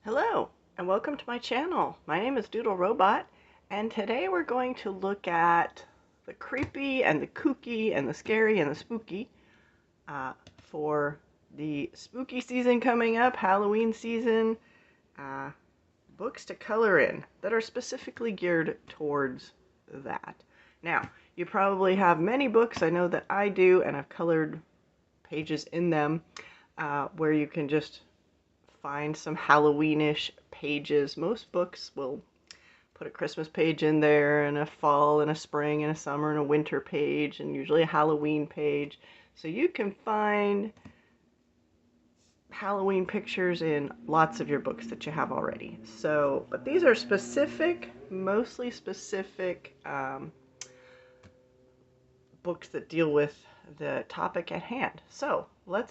Hello, and welcome to my channel. My name is Doodle Robot, and today we're going to look at the creepy and the kooky and the scary and the spooky for the spooky season coming up, Halloween season, books to color in that are specifically geared towards that. Now, you probably have many books, I know that I do, and I've colored pages in them where you can just find some Halloweenish pages. Most books will put a Christmas page in there, and a fall, and a spring, and a summer, and a winter page, and usually a Halloween page. So you can find Halloween pictures in lots of your books that you have already. So, but these are specific, mostly specific books that deal with the topic at hand. So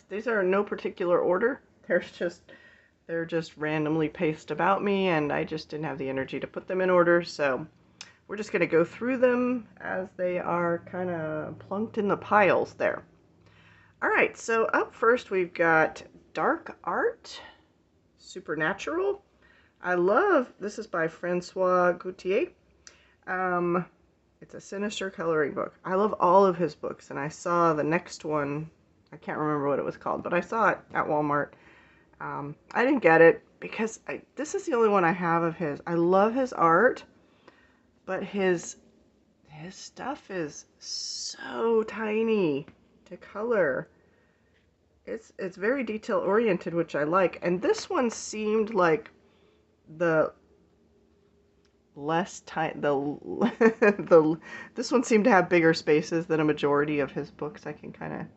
these are in no particular order. They're just randomly paced about me, and I just didn't have the energy to put them in order, so we're just going to go through them as they are kind of plunked in the piles there. Alright, so up first we've got Dark Art, Supernatural. This is by Francois Gautier. It's a sinister coloring book. I love all of his books, and I saw the next one, I can't remember what it was called, but I saw it at Walmart. I didn't get it because this is the only one I have of his. I love his art, but his stuff is so tiny to color. It's very detail oriented, which I like. And this one seemed like the less tiny. This one seemed to have bigger spaces than a majority of his books. I can kind of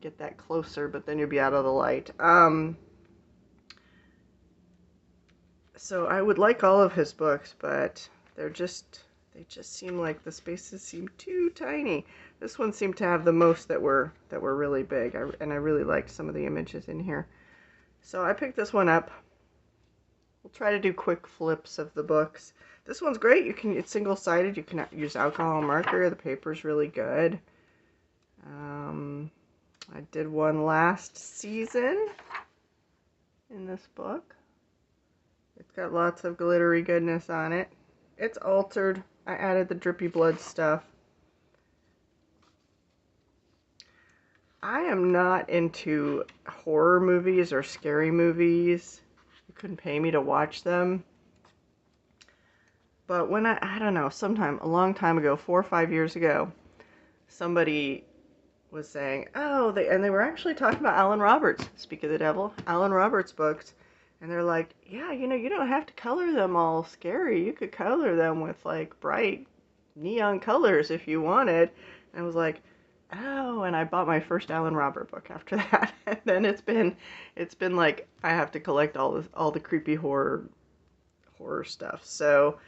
get that closer, but then you'll be out of the light. So I would like all of his books, but they just seem like the spaces seem too tiny. This one seemed to have the most that were really big, and I really liked some of the images in here. So I picked this one up. We'll try to do quick flips of the books. This one's great. It's single-sided. You can use alcohol marker. The paper's really good. I did one last season in this book. It's got lots of glittery goodness on it. It's altered. I added the drippy blood stuff. I am not into horror movies or scary movies. You couldn't pay me to watch them. But when I don't know, a long time ago, 4 or 5 years ago, somebody was saying, and they were actually talking about Alan Roberts, Speak of the Devil, Alan Roberts books. And they're like, yeah, you don't have to color them all scary. You could color them with, like, bright neon colors if you wanted. And I was like, oh, and I bought my first Alan Robert book after that. And then it's been like, I have to collect all the creepy horror stuff. So,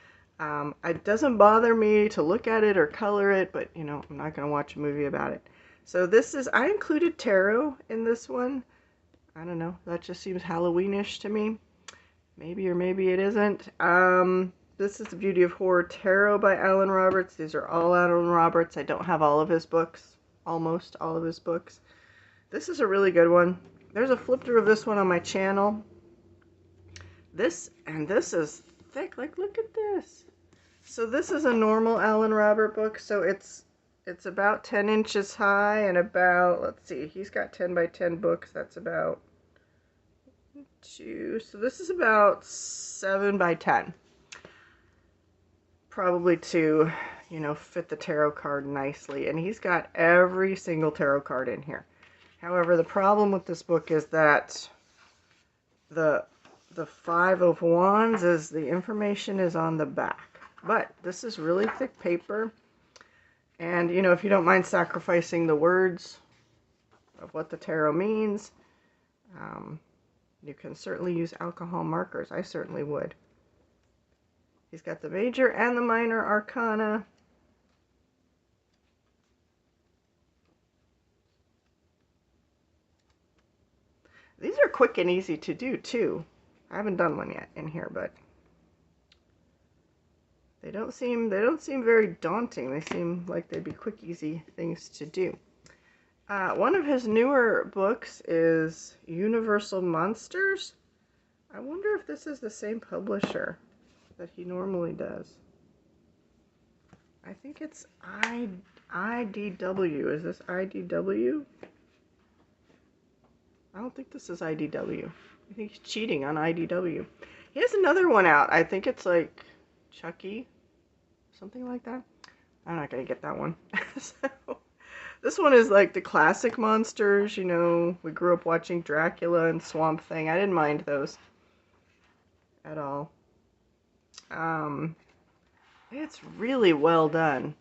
it doesn't bother me to look at it or color it, but, I'm not going to watch a movie about it. So I included tarot in this one. I don't know, that just seems Halloweenish to me. Maybe or maybe it isn't. This is The Beauty of Horror Tarot by Alan Roberts. These are all Alan Roberts. I don't have all of his books, almost all of his books. This is a really good one. There's a flip through of this one on my channel. This is thick, like look at this. So this is a normal Alan Robert book, so it's about 10 inches high and about, let's see, he's got 10 by 10 books. That's about 2. So this is about 7 by 10. Probably to, fit the tarot card nicely. And he's got every single tarot card in here. However, the problem with this book is that the 5 of Wands is the information is on the back. But this is really thick paper. And, if you don't mind sacrificing the words of what the tarot means, you can certainly use alcohol markers. I certainly would. He's got the major and the minor arcana. These are quick and easy to do, too. I haven't done one yet in here, but they don't seem very daunting. They seem like they'd be quick, easy things to do. One of his newer books is Universal Monsters. I wonder if this is the same publisher that he normally does. I think it's IDW. Is this IDW? I don't think this is IDW. I think he's cheating on IDW. He has another one out. I think it's like Chucky, something like that. I'm not going to get that one. So, this one is like the classic monsters, you know. We grew up watching Dracula and Swamp Thing. I didn't mind those at all. It's really well done.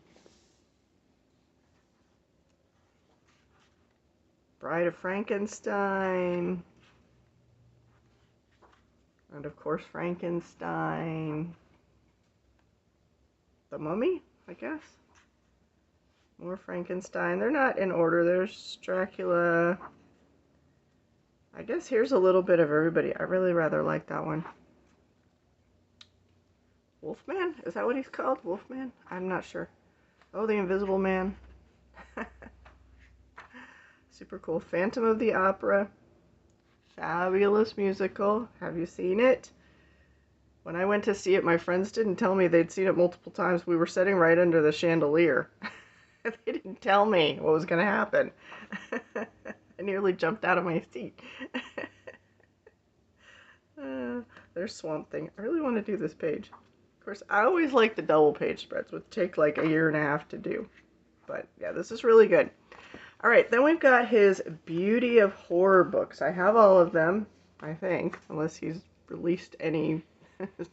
Bride of Frankenstein. And of course Frankenstein. The Mummy, I guess. More Frankenstein. They're not in order. There's Dracula. I guess here's a little bit of everybody. I really rather like that one. Wolfman? Is that what he's called? Wolfman? I'm not sure. Oh, the Invisible Man. Super cool. Phantom of the Opera. Fabulous musical. Have you seen it? When I went to see it, my friends didn't tell me they'd seen it multiple times. We were sitting right under the chandelier. They didn't tell me what was going to happen. I nearly jumped out of my seat. There's Swamp Thing. I really want to do this page. Of course, I always like the double page spreads, which take like a year and a half to do. But yeah, this is really good. All right, then we've got his Beauty of Horror books. I have all of them, I think, unless he's released any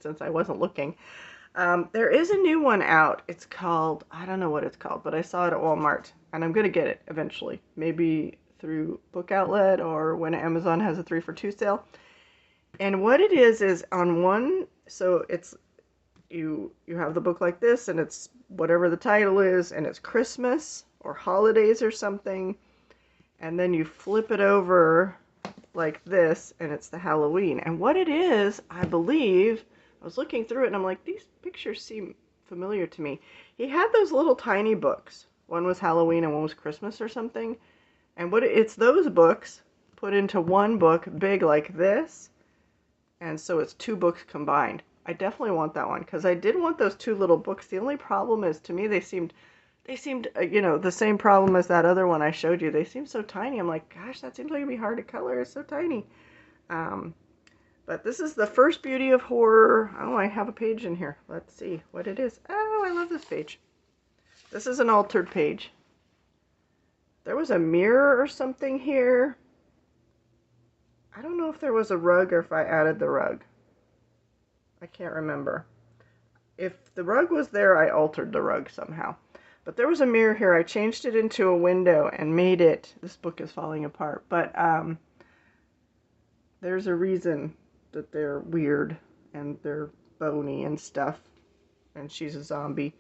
since I wasn't looking. There is a new one out. It's called, I don't know what it's called, but I saw it at Walmart, and I'm going to get it eventually. Maybe through Book Outlet or when Amazon has a 3 for 2 sale. And what it is on one, so it's, you have the book like this, and it's whatever the title is, and it's Christmas or holidays or something, and then you flip it over like this, and it's the Halloween. And what it is, I believe, I was looking through it, and I'm like, these pictures seem familiar to me. He had those little tiny books. One was Halloween and one was Christmas or something. And it's those books put into one book, big like this, and so it's 2 books combined. I definitely want that one, because I did want those 2 little books. The only problem is, to me, they seemed, you know, the same problem as that other one I showed you. They seem so tiny. I'm like, gosh, that seems like it'd be hard to color. It's so tiny. But this is the first Beauty of Horror. Oh, I have a page in here. Let's see what it is. Oh, I love this page. This is an altered page. There was a mirror or something here. I don't know if there was a rug or if I added the rug. I can't remember. If the rug was there, I altered the rug somehow. But there was a mirror here. I changed it into a window and made it... This book is falling apart. But there's a reason that they're weird and they're bony and stuff. And she's a zombie.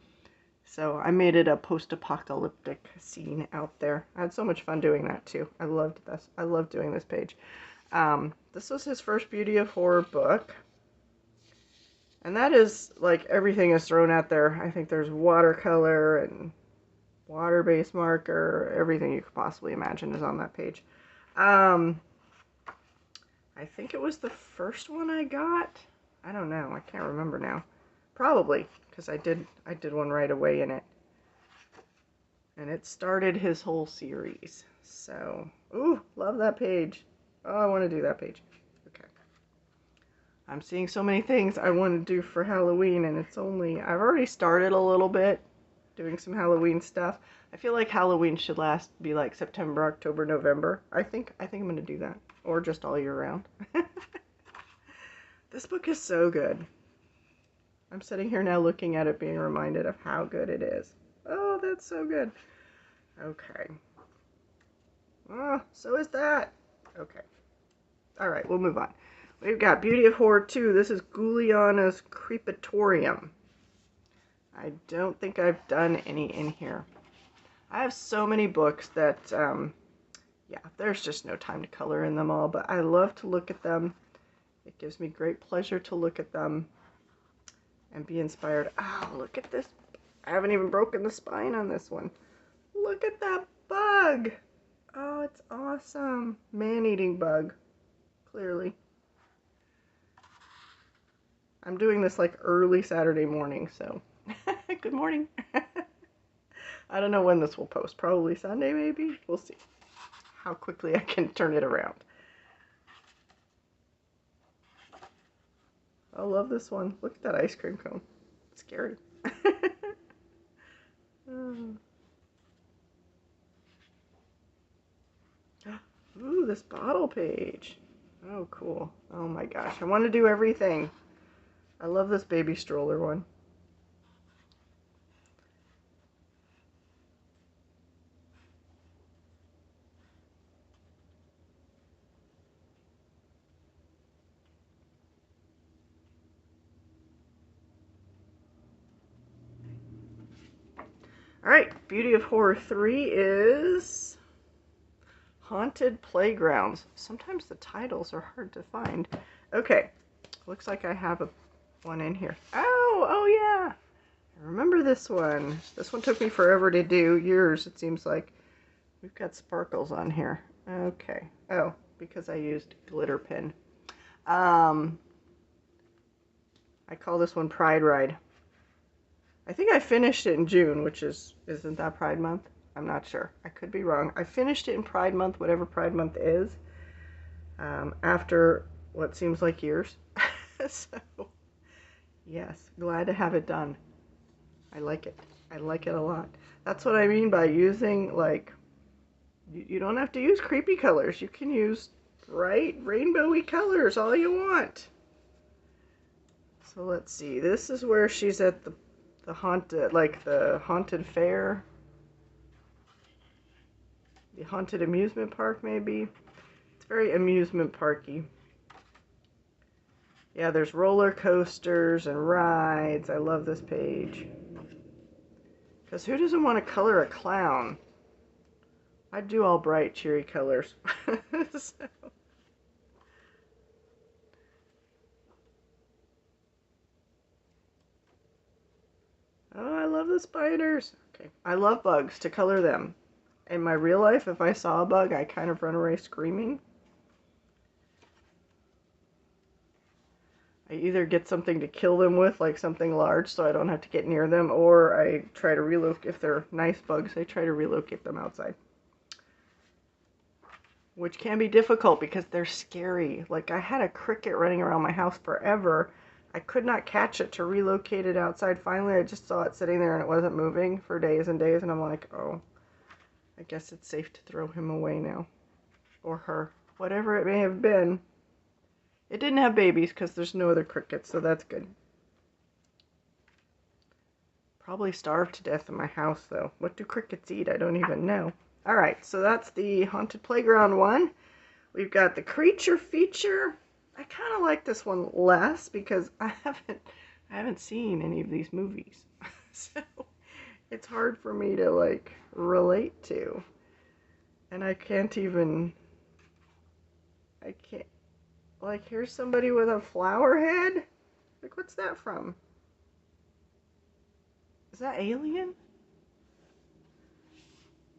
So I made it a post-apocalyptic scene out there. I had so much fun doing that too. I loved this. I loved doing this page. This was his first Beauty of Horror book. And that is, like, everything is thrown out there. I think there's watercolor and water-based marker. Everything you could possibly imagine is on that page. I think it was the first one I got. I don't know. I can't remember now. Probably, because I did one right away in it. And it started his whole series. So, ooh, love that page. Oh, I want to do that page. Okay. I'm seeing so many things I want to do for Halloween, and it's only... I've already started a little bit doing some Halloween stuff. I feel like Halloween should be like September, October, November. I think I'm going to do that. Or just all year round. This book is so good. I'm sitting here now looking at it, being reminded of how good it is. Oh, that's so good. Okay. Oh, so is that. Okay. All right, we'll move on. We've got Beauty of Horror 2. This is Guliana's Creepatorium. I don't think I've done any in here. I have so many books that, yeah, there's just no time to color in them all, but I love to look at them. It gives me great pleasure to look at them and be inspired. Oh, look at this. I haven't even broken the spine on this one. Look at that bug. Oh, it's awesome. Man-eating bug, clearly. I'm doing this like early Saturday morning, so good morning. I don't know when this will post. Probably Sunday, maybe. We'll see how quickly I can turn it around. I love this one. Look at that ice cream cone. It's scary. Ooh, this bottle page. Oh, cool. Oh my gosh. I want to do everything. I love this baby stroller one. Alright, Beauty of Horror 3 is Haunted Playgrounds. Sometimes the titles are hard to find. Okay, looks like I have one in here. Oh yeah! I remember this one. This one took me forever to do. Years, it seems like. We've got sparkles on here. Okay. Oh, because I used glitter pen. I call this one Pride Ride. I think I finished it in June, which isn't that Pride Month? I'm not sure. I could be wrong. I finished it in Pride Month, whatever Pride Month is, after what seems like years. So, yes, glad to have it done. I like it. I like it a lot. That's what I mean by using, like, you don't have to use creepy colors. You can use bright, rainbowy colors all you want. So let's see. This is where she's at the haunted, like the haunted fair. The haunted amusement park, maybe. It's very amusement parky. Yeah, there's roller coasters and rides. I love this page. Because who doesn't want to color a clown? I'd do all bright, cheery colors. So. Oh, I love the spiders. Okay, I love bugs, to color them. In my real life, if I saw a bug, I kind of run away screaming. I either get something to kill them with, like something large, so I don't have to get near them, or I try to relocate, if they're nice bugs, I try to relocate them outside. Which can be difficult because they're scary. Like, I had a cricket running around my house forever. I could not catch it to relocate it outside. Finally, I just saw it sitting there and it wasn't moving for days and days, and I'm like, oh, I guess it's safe to throw him away now. Or her. Whatever it may have been. It didn't have babies because there's no other crickets, so that's good. Probably starved to death in my house, though. What do crickets eat? I don't even know. Alright, so that's the Haunted Playground one. We've got the Creature feature. I kind of like this one less because I haven't seen any of these movies. So it's hard for me to, like, relate to. And I can't, like, here's somebody with a flower head? Like, what's that from? Is that Alien?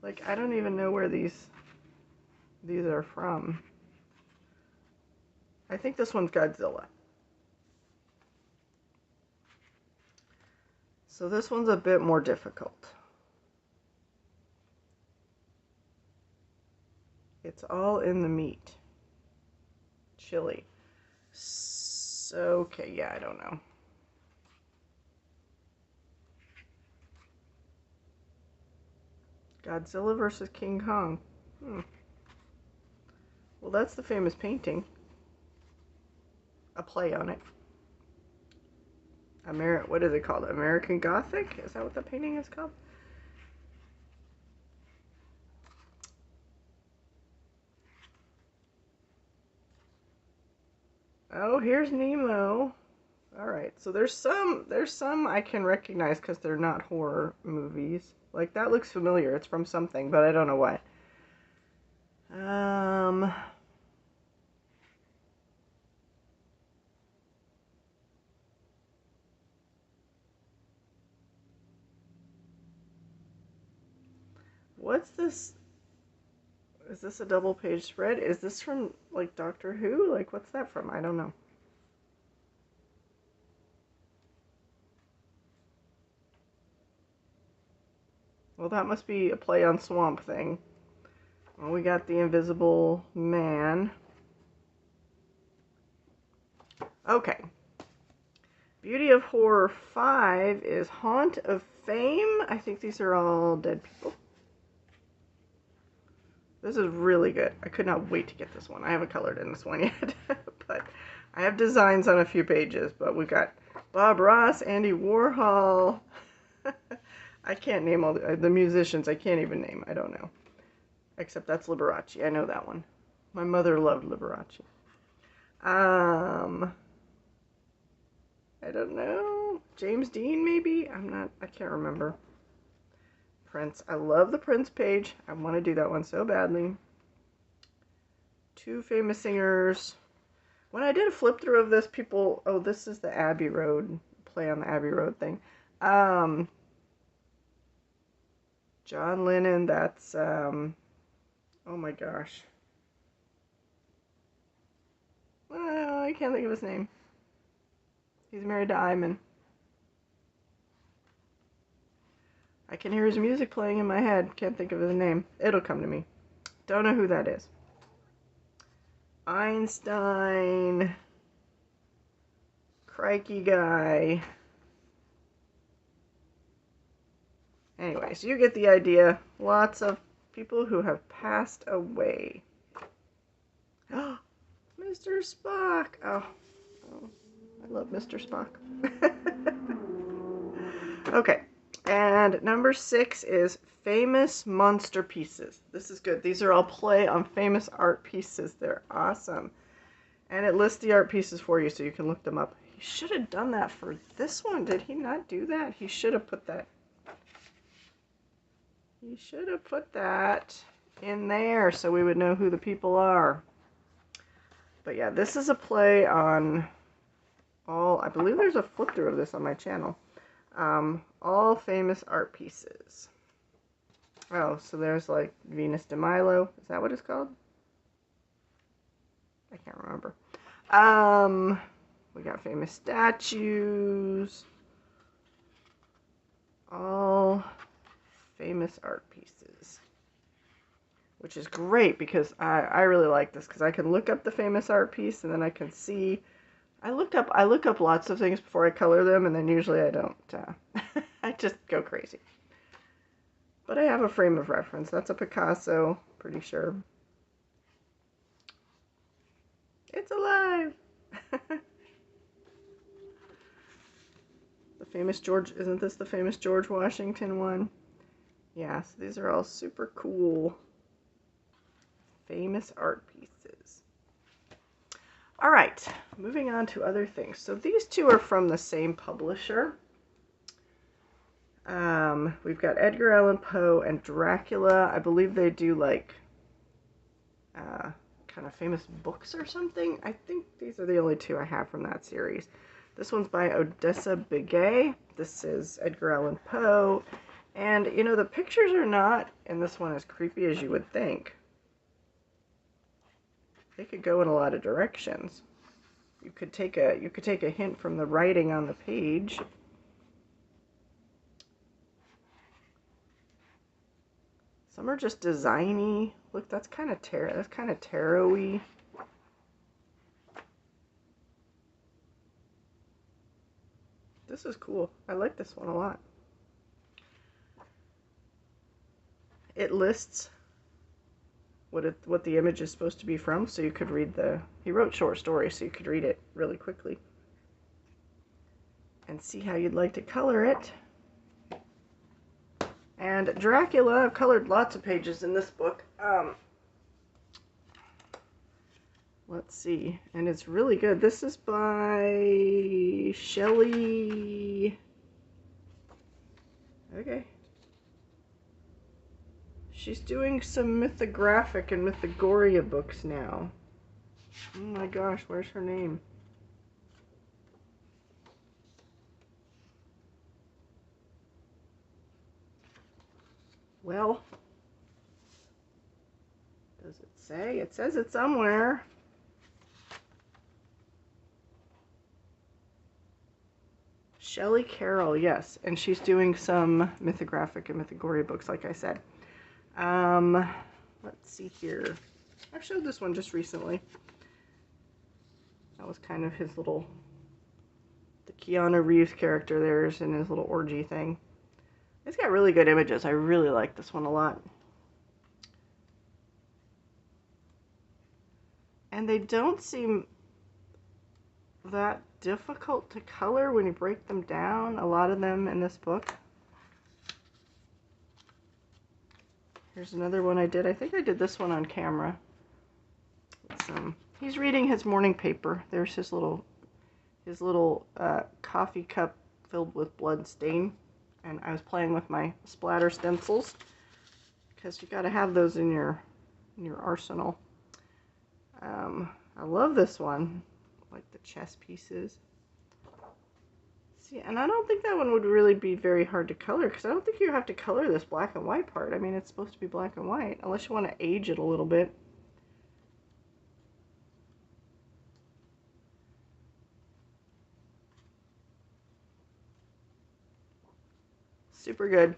Like, I don't even know where these are from. I think this one's Godzilla. So this one's a bit more difficult. It's all in the meat. Chili. So, okay, yeah, I don't know. Godzilla versus King Kong. Well, that's the famous painting. A play on it. What is it called? American Gothic? Is that what the painting is called? Oh, here's Nemo. Alright, so there's some I can recognize because they're not horror movies. Like, that looks familiar. It's from something, but I don't know what. What's this? Is this a double page spread? Is this from, like, Doctor Who? Like, what's that from? I don't know. Well, that must be a play on Swamp Thing. Well, we got the Invisible Man. Okay. Beauty of Horror 5 is Haunt of Fame. I think these are all dead people. This is really good. I could not wait to get this one. I haven't colored in this one yet, but I have designs on a few pages. But we've got Bob Ross, Andy Warhol. I can't name all the musicians. I can't even name. I don't know. Except that's Liberace. I know that one. My mother loved Liberace. I don't know. James Dean, maybe? I can't remember. Prince. I love the Prince page. I want to do that one so badly. Two famous singers. When I did a flip through of this, people... Oh, this is the Abbey Road. Play on the Abbey Road thing. John Lennon, that's... oh my gosh. Oh, I can't think of his name. He's married to Iman. I can hear his music playing in my head. Can't think of his name. It'll come to me. Don't know who that is. Einstein. Crikey guy. Anyways, you get the idea. Lots of people who have passed away. Oh, Mr. Spock. Oh, I love Mr. Spock. Okay. And number 6 is famous monster pieces. This is good. These are all play on famous art pieces. They're awesome. And it lists the art pieces for you so you can look them up. He should have done that for this one. Did he not do that? He should have put that. He should have put that in there so we would know who the people are. But yeah, this is a play on all, I believe there's a flip through of this on my channel. All famous art pieces. Oh, so there's like Venus de Milo. Is that what it's called? I can't remember. We got famous statues. All famous art pieces. Which is great because I really like this because I can look up the famous art piece and then I can see. I look up lots of things before I color them, and then usually I don't. I just go crazy. But I have a frame of reference. That's a Picasso, pretty sure. It's alive! The famous George, isn't this the famous George Washington one? Yeah, so these are all super cool. Famous art pieces. All right, moving on to other things. So these two are from the same publisher. We've got Edgar Allan Poe and Dracula. I believe they do like kind of famous books or something. I think these are the only two I have from that series. This one's by Odessa Begay. This is Edgar Allan Poe. And, you know, the pictures are not in this one as creepy as you would think. They could go in a lot of directions. You could take a hint from the writing on the page. Some are just designy. Look, that's kind of tarot-y. This is cool. I like this one a lot. It lists what the image is supposed to be from, so you could read he wrote short stories, so you could read it really quickly and see how you'd like to color it. And Dracula, I've colored lots of pages in this book. Let's see, and it's really good. This is by Shelley. Okay. She's doing some mythographic and mythogoria books now. Oh my gosh, where's her name? Well, does it say? It says it somewhere. Shelley Carroll, yes. And she's doing some mythographic and mythogoria books, like I said. Let's see here. I've showed this one just recently. That was kind of his little, the Keanu Reeves character there's in his little orgy thing. It's got really good images. I really like this one a lot. And they don't seem that difficult to color when you break them down, a lot of them in this book. Here's another one I did. I think I did this one on camera. He's reading his morning paper. There's his little coffee cup filled with blood stain. And I was playing with my splatter stencils because you got to have those in your arsenal. I love this one, like the chess pieces. See, and I don't think that one would really be very hard to color because I don't think you have to color this black and white part. I mean, it's supposed to be black and white unless you want to age it a little bit. Super good.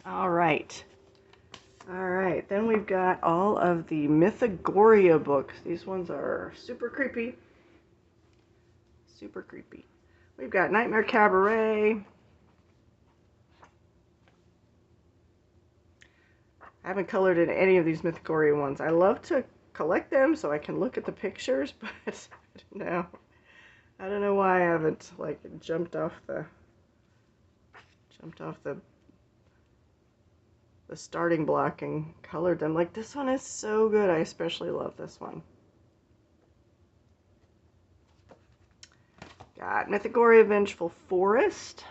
All right. Then we've got all of the Mythogoria books. These ones are super creepy. Super creepy. We've got Nightmare Cabaret. I haven't colored in any of these Mythogoria ones. I love to collect them so I can look at the pictures, but I don't know why I haven't like jumped off the starting block and colored them. Like, this one is so good. I especially love this one. Got Mythogoria Vengeful Forest.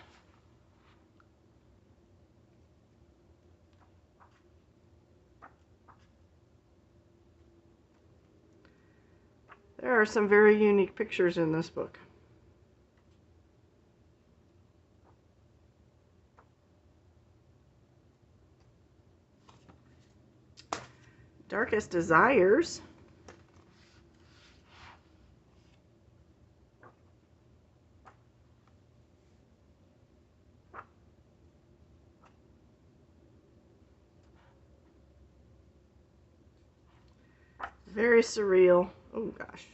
There are some very unique pictures in this book. Darkest Desires. Very surreal. Oh gosh.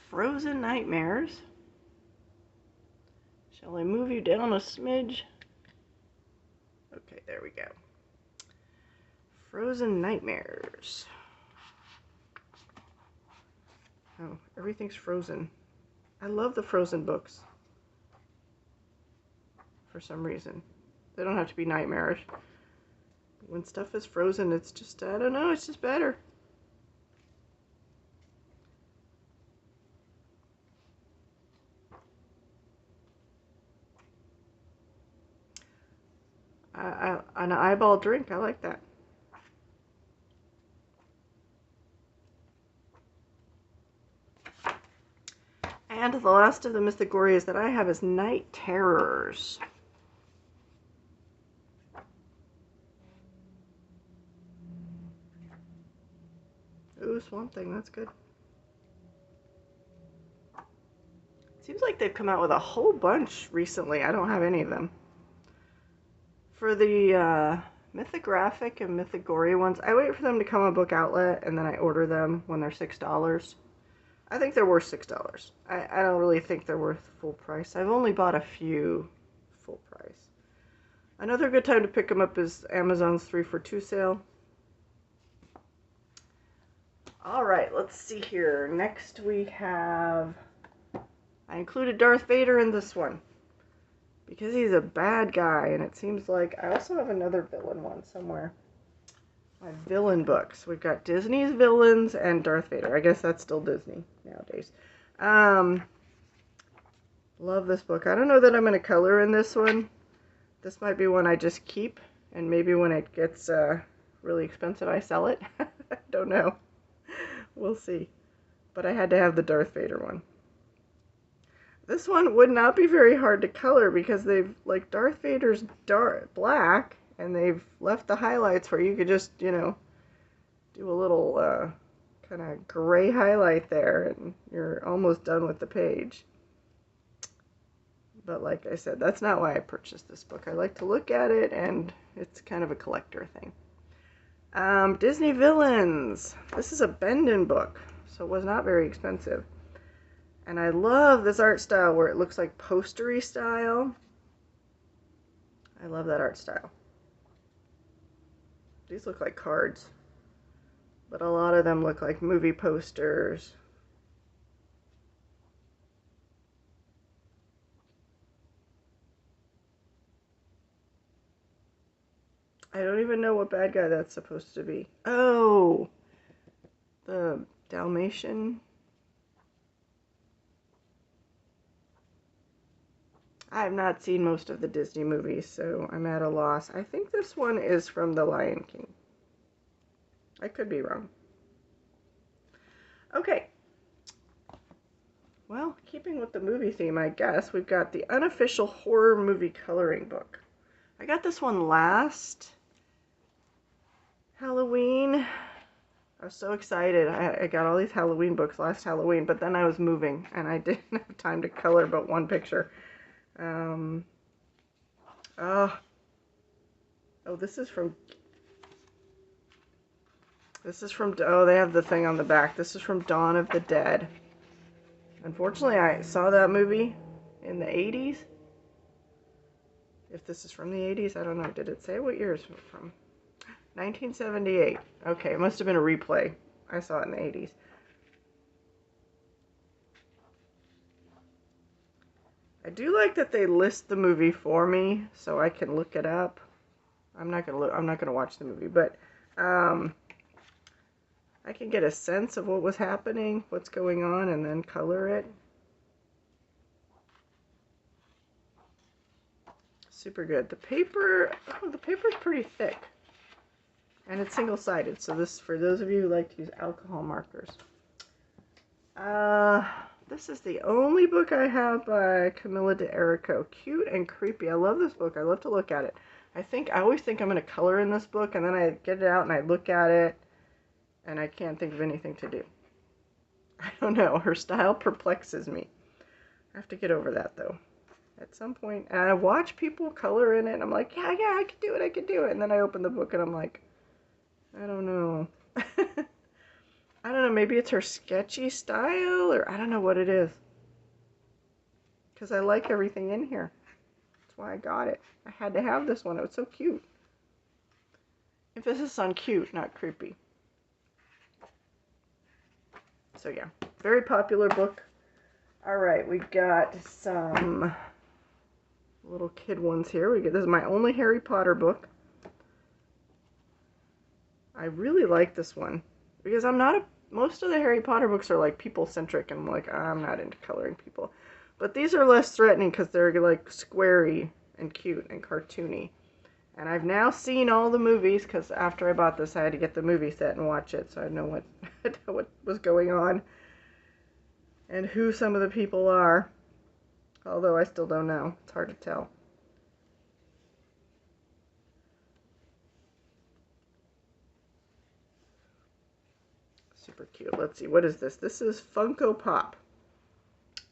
Frozen Nightmares. Shall I move you down a smidge? Okay, there we go. Frozen Nightmares. Oh, everything's frozen. I love the Frozen books. For some reason. They don't have to be nightmarish. When stuff is frozen, it's just, I don't know, it's just better. An eyeball drink, I like that. And the last of the Mythogorias that I have is Night Terrors. Ooh, Swamp Thing, that's good. Seems like they've come out with a whole bunch recently. I don't have any of them. For the mythographic and mythogoria ones, I wait for them to come on Book Outlet and then I order them when they're $6. I think they're worth $6. I don't really think they're worth full price. I've only bought a few full price. Another good time to pick them up is Amazon's 3 for 2 sale. Alright, let's see here. Next we have... I included Darth Vader in this one because he's a bad guy, and it seems like I also have another villain one somewhere. My villain books. We've got Disney's villains and Darth Vader. I guess that's still Disney nowadays. Love this book. I don't know that I'm going to color in this one. This might be one I just keep, and maybe when it gets really expensive I sell it. Don't know. We'll see. But I had to have the Darth Vader one. This one would not be very hard to color because they've, like, Darth Vader's black, and they've left the highlights where you could just, you know, do a little kind of gray highlight there, and you're almost done with the page. But like I said, that's not why I purchased this book. I like to look at it, and it's kind of a collector thing. Disney Villains. This is a Bendon book, so it was not very expensive. And I love this art style where it looks like postery style. I love that art style. These look like cards, but a lot of them look like movie posters. I don't even know what bad guy that's supposed to be. Oh, the Dalmatian. I have not seen most of the Disney movies, so I'm at a loss. I think this one is from The Lion King. I could be wrong. Okay. Well, keeping with the movie theme, I guess, we've got the unofficial horror movie coloring book. I got this one last Halloween. I was so excited. I got all these Halloween books last Halloween, but then I was moving, and I didn't have time to color but one picture. This is from, oh, they have the thing on the back. This is from Dawn of the Dead. Unfortunately, I saw that movie in the 80s. If this is from the 80s, I don't know. Did it say what year it's from? 1978. Okay, it must have been a replay. I saw it in the 80s. I do like that they list the movie for me so I can look it up. I'm not gonna watch the movie, but I can get a sense of what was happening, what's going on, and then color it. Super good. The paper's pretty thick. And it's single-sided, so this, for those of you who like to use alcohol markers. This is the only book I have by Camilla d'Errico. Cute and creepy. I love this book. I love to look at it. I always think I'm going to color in this book, and then I get it out and I look at it, and I can't think of anything to do. I don't know. Her style perplexes me. I have to get over that, though. At some point, and I watch people color in it, and I'm like, yeah, I could do it. And then I open the book, and I'm like, I don't know. I don't know, maybe it's her sketchy style, or I don't know what it is. Because I like everything in here. That's why I got it. I had to have this one. It was so cute. Emphasis on cute, not creepy. So yeah, very popular book. Alright, we got some little kid ones here. This is my only Harry Potter book. I really like this one because most of the Harry Potter books are like people-centric, and I'm like, I'm not into coloring people. But these are less threatening because they're like squarey and cute and cartoony. And I've now seen all the movies because after I bought this, I had to get the movie set and watch it, so I know what was going on and who some of the people are. Although I still don't know. It's hard to tell. Super cute. Let's see, what is this? This is Funko Pop.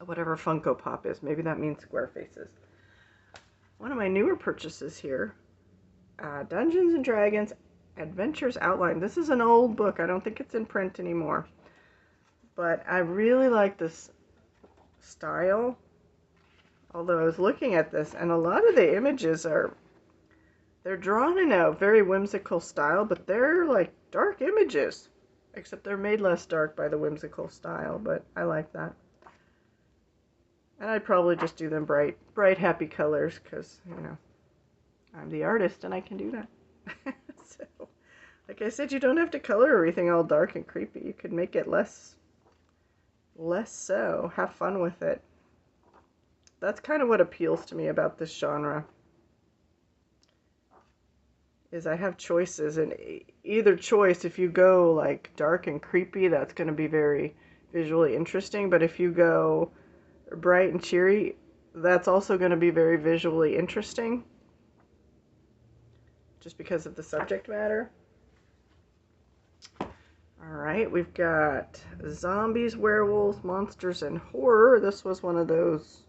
Whatever Funko Pop is. Maybe that means square faces. One of my newer purchases here. Dungeons & Dragons Adventures Outline. This is an old book. I don't think it's in print anymore. But I really like this style. Although I was looking at this, and a lot of the images they're drawn in a very whimsical style, but they're like dark images. Except they're made less dark by the whimsical style, but I like that. And I'd probably just do them bright, happy colors, because, you know, I'm the artist and I can do that. So, like I said, you don't have to color everything all dark and creepy. You could make it less so. Have fun with it. That's kind of what appeals to me about this genre. Is I have choices, and either choice, if you go like dark and creepy, that's going to be very visually interesting, but if you go bright and cheery. That's also going to be very visually interesting, just because of the subject matter. Alright, we've got zombies, werewolves, monsters, and horror. This was one of those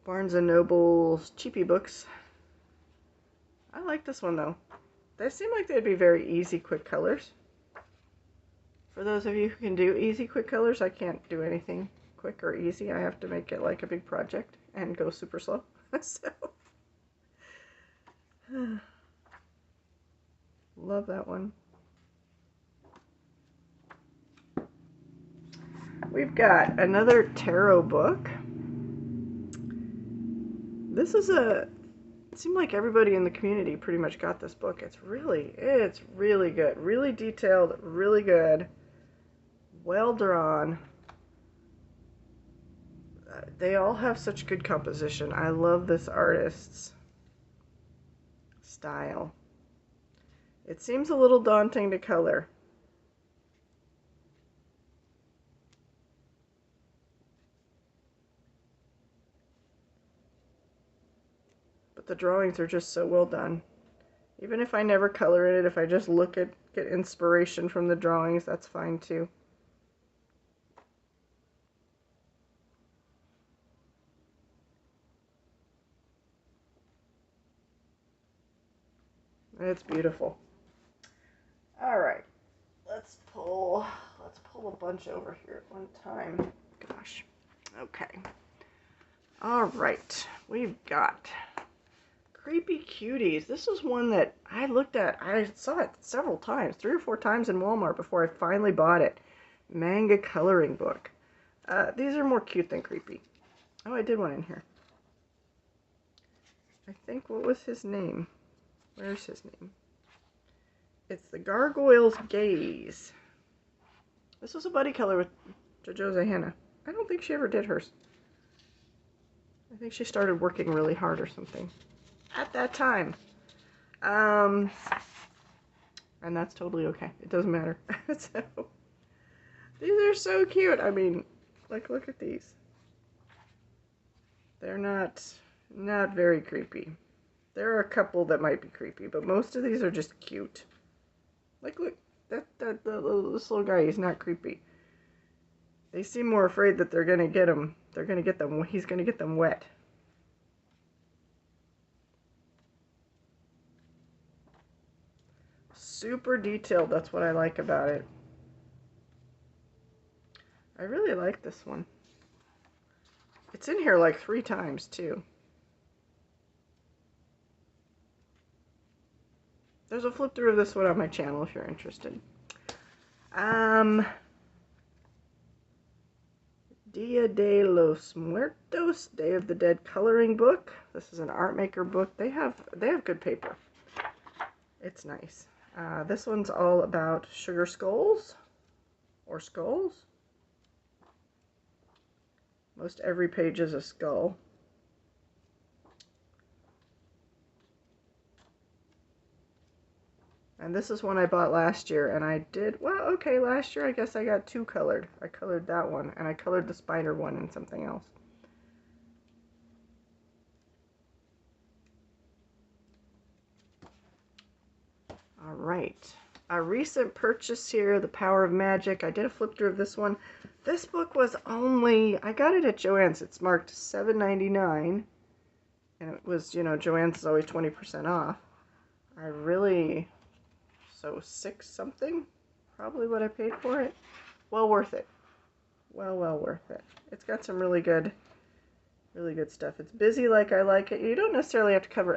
Barnes & Noble's cheapy books. I like this one though. They seem like they'd be very easy, quick colors. For those of you who can do easy, quick colors, I can't do anything quick or easy. I have to make it like a big project and go super slow. So, love that one. We've got another tarot book. This is it seemed like everybody in the community pretty much got this book. It's really good. Really detailed, really good. Well drawn. They all have such good composition. I love this artist's style. It seems a little daunting to color. The drawings are just so well done. Even if I never color it, if I just get inspiration from the drawings, that's fine too. It's beautiful. All right, let's pull a bunch over here at one time. Gosh. Okay. All right, we've got Creepy Cuties. This is one that I looked at. I saw it several times, 3 or 4 times in Walmart before I finally bought it. Manga coloring book. These are more cute than creepy. Oh, I did one in here. I think, what was his name? Where's his name? It's The Gargoyle's Gaze. This was a buddy color with JoJo's Hannah. I don't think she ever did hers. I think she started working really hard or something at that time. And that's totally okay. It doesn't matter. So, these are so cute. I mean, like, look at these. They're not very creepy. There are a couple that might be creepy, but most of these are just cute. Like, look, this little guy, he's not creepy. They seem more afraid that they're gonna get him. He's gonna get them wet. Super detailed, that's what I like about it. I really like this one. It's in here like 3 times too. There's a flip through of this one on my channel if you're interested. Dia de los Muertos, Day of the Dead coloring book. This is an art maker book. They have good paper. It's nice. This one's all about sugar skulls or skulls. Most every page is a skull. And this is one I bought last year, and I did, well, okay, last year I guess I got 2 colored. I colored that one, and I colored the spider one and something else. All right. A recent purchase here, The Power of Magic. I did a flip through of this one. This book was only, I got it at Joann's. It's marked $7.99. And it was, you know, Joann's is always 20% off. So 6 something, probably what I paid for it. Well worth it. Well worth it. It's got some really good stuff. It's busy like I like it. You don't necessarily have to color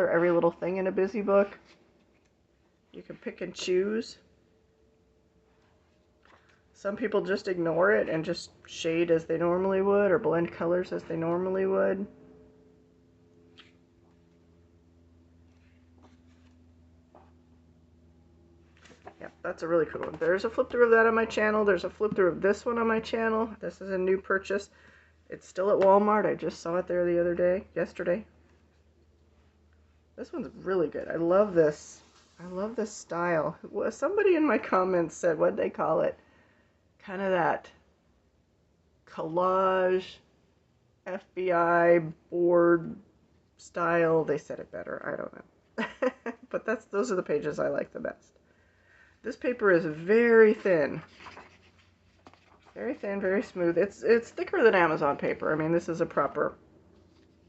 every little thing in a busy book. You can pick and choose. Some people just ignore it and just shade as they normally would or blend colors as they normally would. Yep, that's a really cool one. There's a flip through of that on my channel. There's a flip through of this one on my channel. This is a new purchase. It's still at Walmart. I just saw it there the other day, yesterday. This one's really good. I love this. I love this style. Somebody in my comments said, what'd they call it? Kind of that collage, FBI board style. They said it better. I don't know. But those are the pages I like the best. This paper is very thin. Very thin, very smooth. It's thicker than Amazon paper. I mean, this is a proper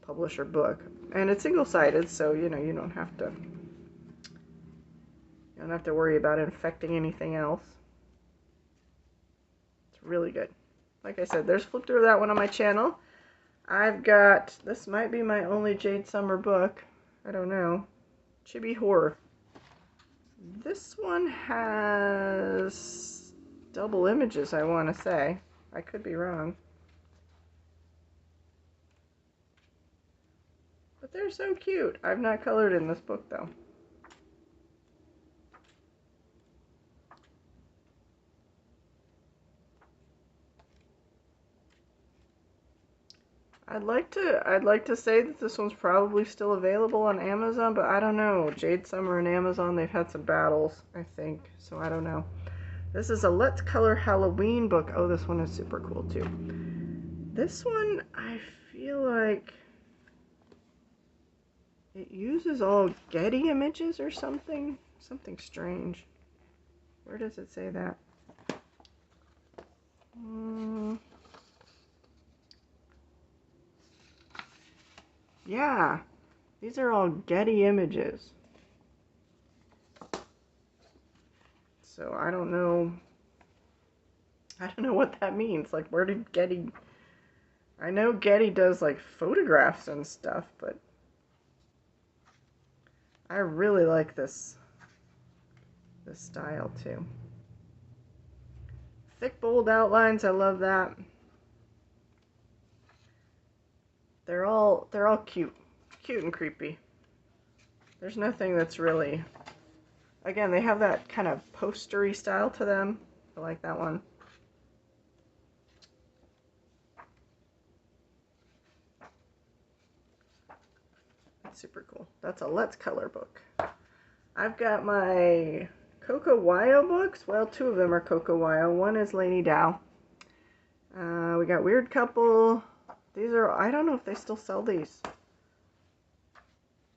publisher book. And it's single-sided, so you don't have to worry about infecting anything else. It's really good. Like I said, there's a flip through of that one on my channel. I've got, this might be my only Jade Summer book. I don't know. Chibi Horror. This one has double images, I want to say. I could be wrong. But they're so cute. I've not colored in this book, though. I'd like to say that this one's probably still available on Amazon, but I don't know. Jade Summer and Amazon, they've had some battles, I think, so I don't know. This is a Let's Color Halloween book. Oh, this one is super cool, too. This one, I feel like it uses all Getty images or something. Something strange. Where does it say that? Yeah, these are all Getty images. So I don't know what that means. Like, where did Getty... I know Getty does, like, photographs and stuff, but I really like this style, too. Thick, bold outlines, I love that. They're all cute and creepy. There's nothing that's really, again, they have that kind of postery style to them. I like that one. That's super cool. That's a Let's Color book. I've got my Coco W books. Well, two of them are Coco W. One is Lainey Dow. We got Weird Couple. These are, I don't know if they still sell these.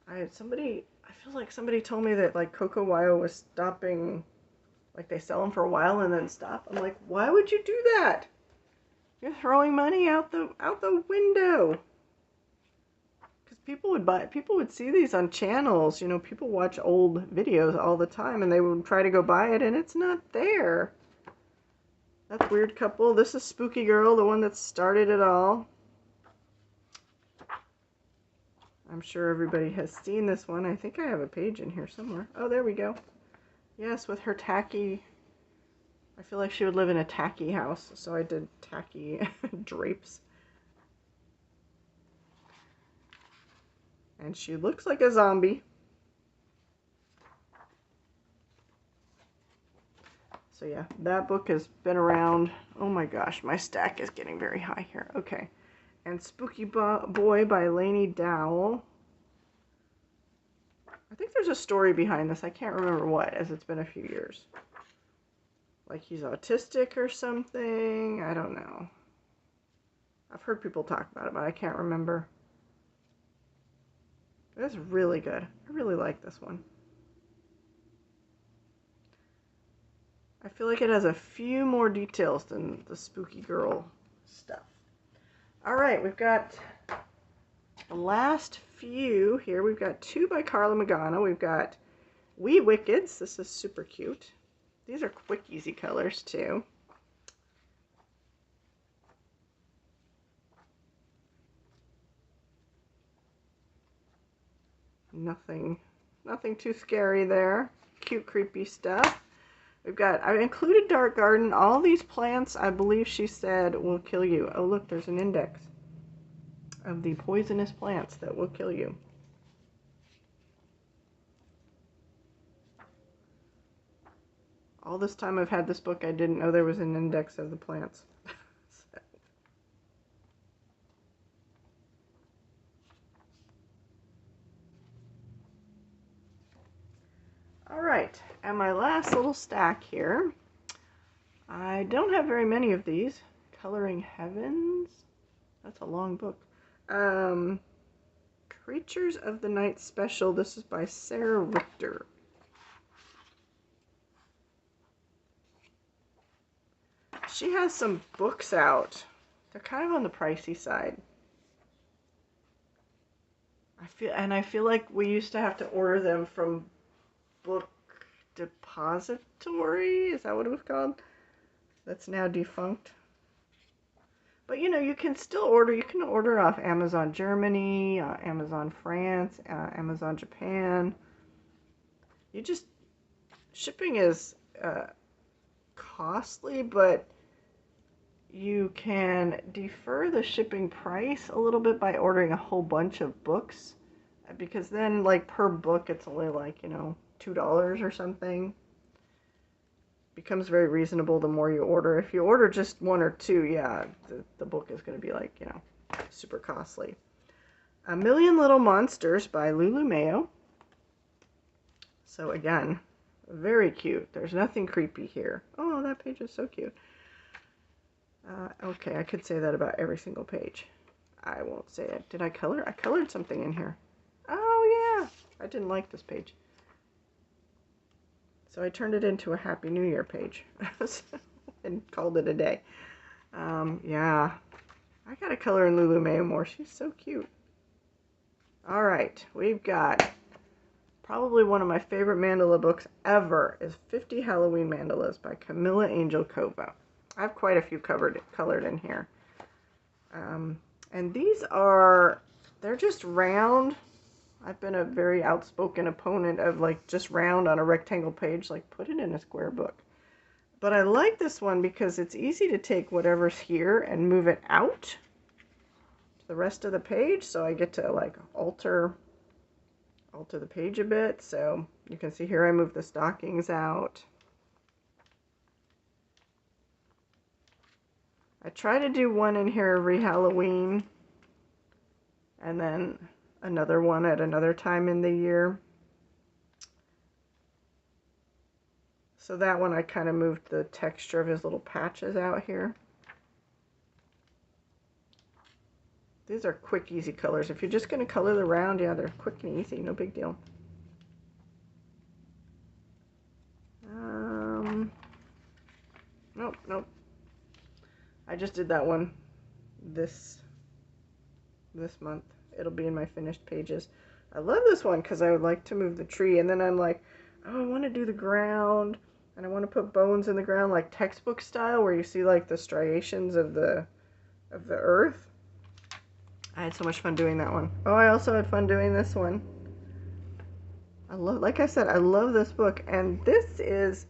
I feel like somebody told me that, like, Coco W was stopping, like, they sell them for a while and then stop. I'm like, why would you do that? You're throwing money out the window. Because people would see these on channels. You know, people watch old videos all the time and they would try to go buy it and it's not there. That's Weird Couple. This is Spooky Girl, the one that started it all. I'm sure everybody has seen this one. I think I have a page in here somewhere. Oh, there we go. Yes, with her tacky... I feel like she would live in a tacky house, so I did tacky drapes. And she looks like a zombie. So yeah, that book has been around. Oh my gosh, my stack is getting very high here. Okay. And Spooky Boy by Lainey Dow. I think there's a story behind this. I can't remember what, as it's been a few years. Like he's autistic or something. I don't know. I've heard people talk about it, but I can't remember. It's really good. I really like this one. I feel like it has a few more details than the Spooky Girl stuff. Alright, we've got the last few here. We've got two by Carla Magana. We've got Wee Wickeds. This is super cute. These are quick, easy colors too. Nothing too scary there. Cute, creepy stuff. I've included Dark Garden. All these plants, I believe she said, will kill you. Oh, look, there's an index of the poisonous plants that will kill you. All this time I've had this book, I didn't know there was an index of the plants. Alright, and my last little stack here. I don't have very many of these Coloring Heavens. That's a long book. Creatures of the Night Special. This is by Sarah Richter. She has some books out. They're kind of on the pricey side. I feel like we used to have to order them from Book Depository. Is that what it was called? That's now defunct. But you know, you can still order. You can order off Amazon Germany, Amazon France, Amazon Japan. Shipping is costly, but you can defer the shipping price a little bit by ordering a whole bunch of books, because then like per book it's only like, you know, $2 or something. Becomes very reasonable the more you order. If you order just one or two, yeah, the book is going to be like, you know, super costly. A Million Little Monsters by Lulu Mayo. So again, very cute. There's nothing creepy here. Oh, that page is so cute. Okay, I could say that about every single page. I won't say it. Did I color? I colored something in here. Oh, yeah. I didn't like this page. So I turned it into a Happy New Year page and called it a day. Yeah. I gotta color in Lulu May more. She's so cute. All right. We've got probably one of my favorite mandala books ever is 50 Halloween Mandalas by Camilla Angel Kova. I have quite a few colored in here. And these they're just round. I've been a very outspoken opponent of like just round on a rectangle page, like put it in a square book. But I like this one because it's easy to take whatever's here and move it out to the rest of the page. So I get to like alter the page a bit. So you can see here I move the stockings out. I try to do one in here every Halloween, and then another one at another time in the year. So that one I kind of moved the texture of his little patches out here. These are quick, easy colors. If you're just going to color the round, yeah, they're quick and easy, no big deal. Nope. I just did that one this month. It'll be in my finished pages. I love this one because I would like to move the tree, and then I'm like, oh, I want to do the ground, and I want to put bones in the ground like textbook style, where you see like the striations of the earth. I had so much fun doing that one. Oh, I also had fun doing this one. Like I said, I love this book, and this is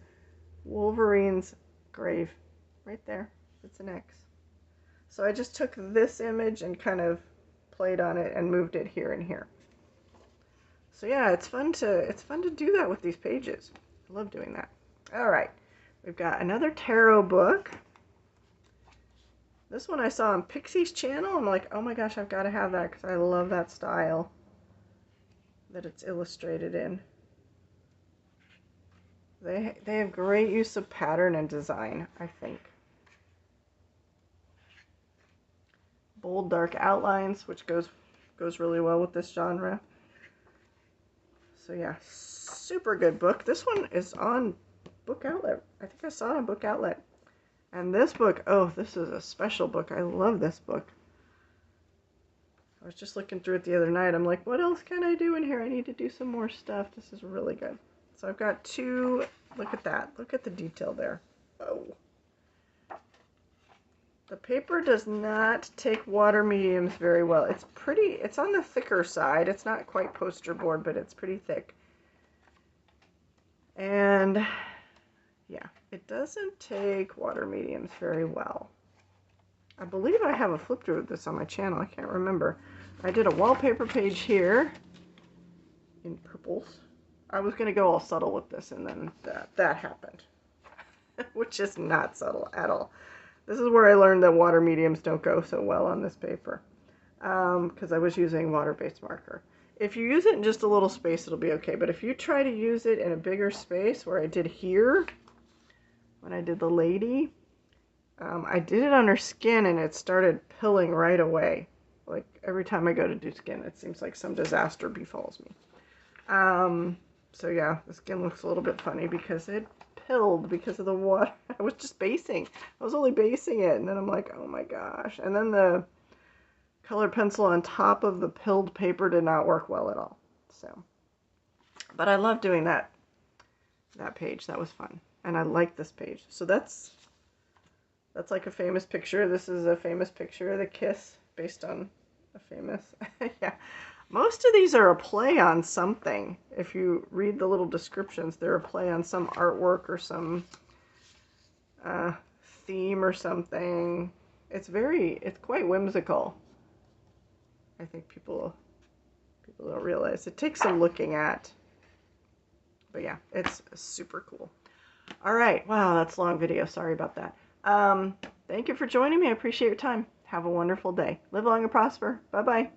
Wolverine's grave right there. It's an X. So I just took this image and kind of played on it and moved it here and here. So yeah, it's fun to do that with these pages. I love doing that. All right, we've got another tarot book. This one I saw on Pixie's channel. I'm like, oh my gosh, I've got to have that because I love that style that it's illustrated in. They have great use of pattern and design, I think. Bold, dark outlines, which goes really well with this genre. So yeah, super good book. This one is on Book Outlet. I think I saw it on Book Outlet. And this book, oh, this is a special book. I love this book. I was just looking through it the other night. I'm like, what else can I do in here? I need to do some more stuff. This is really good. So I've got two. Look at that. Look at the detail there. Oh. The paper does not take water mediums very well. It's pretty, it's on the thicker side. It's not quite poster board, but it's pretty thick. And yeah, it doesn't take water mediums very well. I believe I have a flip through of this on my channel. I can't remember. I did a wallpaper page here in purples. I was going to go all subtle with this, and then that happened, which is not subtle at all. This is where I learned that water mediums don't go so well on this paper, because I was using water-based marker. If you use it in just a little space, it'll be okay. But if you try to use it in a bigger space, where I did here, when I did the lady, I did it on her skin and it started pilling right away. Like every time I go to do skin, it seems like some disaster befalls me. So yeah, the skin looks a little bit funny because it pilled because of the water. I was just basing. I was only basing it, and then I'm like, oh my gosh. And then the colored pencil on top of the pilled paper did not work well at all. So, but I love doing that page. That was fun. And I like this page. So that's like a famous picture. This is a famous picture of the kiss based on a famous, yeah. Most of these are a play on something. If you read the little descriptions, they're a play on some artwork or some theme or something. It's quite whimsical. I think people don't realize. It takes some looking at. But yeah, it's super cool. All right. Wow, that's a long video. Sorry about that. Thank you for joining me. I appreciate your time. Have a wonderful day. Live long and prosper. Bye-bye.